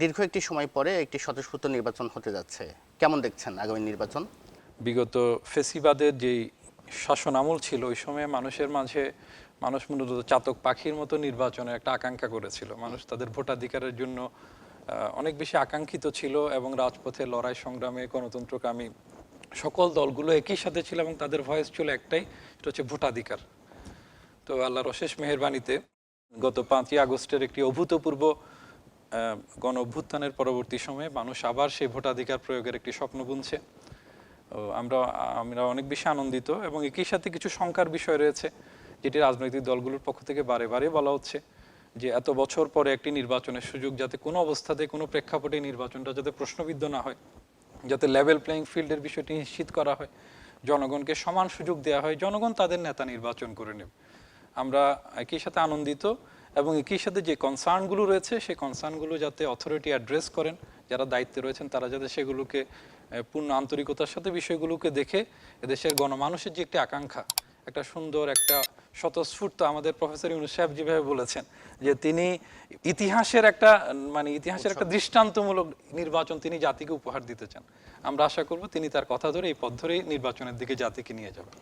দীর্ঘ একটি সময় পরে একটি স্বতঃস্ফূর্ত নির্বাচন হতে যাচ্ছে, কেমন দেখছেন আগামী নির্বাচন? বিগত ফেসিবাদের যেই শাসন আমল ছিল ওই সময় মানুষের মাঝে মানুষ মূলত চাতক পাখির মতো নির্বাচনের একটা আকাঙ্ক্ষা করেছিল। মানুষ তাদের ভোটাধিকারের জন্য অনেক বেশি আকাঙ্ক্ষিত ছিল এবং রাজপথে লড়াই সংগ্রামে গণতন্ত্রকামী সকল দলগুলো একই সাথে ছিল এবং তাদের ভয়েস ছিল একটাই, সেটা হচ্ছে ভোটাধিকার। তো আল্লাহর অশেষ মেহেরবানিতে গত 5ই আগস্টের একটি অভূতপূর্ব গণ অভ্যুত্থানের পরবর্তী সময়ে মানুষ আবার সেই ভোটাধিকার প্রয়োগের একটি স্বপ্ন বুনছে। আমরা আমরা অনেক বেশি আনন্দিত এবং একই সাথে কিছু শঙ্কার বিষয় রয়েছে, যেটি রাজনৈতিক দলগুলোর পক্ষ থেকে বারে বারে বলা হচ্ছে যে এত বছর পরে একটি নির্বাচনের সুযোগ, যাতে কোনো অবস্থাতে কোনো প্রেক্ষাপটে নির্বাচনটা যাতে প্রশ্নবিদ্ধ না হয়, যাতে লেভেল প্লেইং ফিল্ডের বিষয়টি নিশ্চিত করা হয়, জনগণকে সমান সুযোগ দেওয়া হয়, জনগণ তাদের নেতা নির্বাচন করে নেবে। আমরা একই সাথে আনন্দিত এবং একই সাথে যে কনসার্নগুলো রয়েছে সেই কনসার্নগুলো যাতে অথরিটি অ্যাড্রেস করেন, যারা দায়িত্বে রয়েছেন তারা যাতে সেগুলোকে পূর্ণ আন্তরিকতার সাথে বিষয়গুলোকে দেখে এদেশের গণমানুষের যে একটি আকাঙ্ক্ষা, একটা সুন্দর একটা স্বতঃস্ফূর্ত, আমাদের প্রফেসর ইউনূস সাহেব যেভাবে বলেছেন যে তিনি ইতিহাসের একটা দৃষ্টান্তমূলক নির্বাচন তিনি জাতিকে উপহার দিতে চান। আমরা আশা করব তিনি তার কথা ধরে এই পথ ধরেই নির্বাচনের দিকে জাতিকে নিয়ে যাবেন।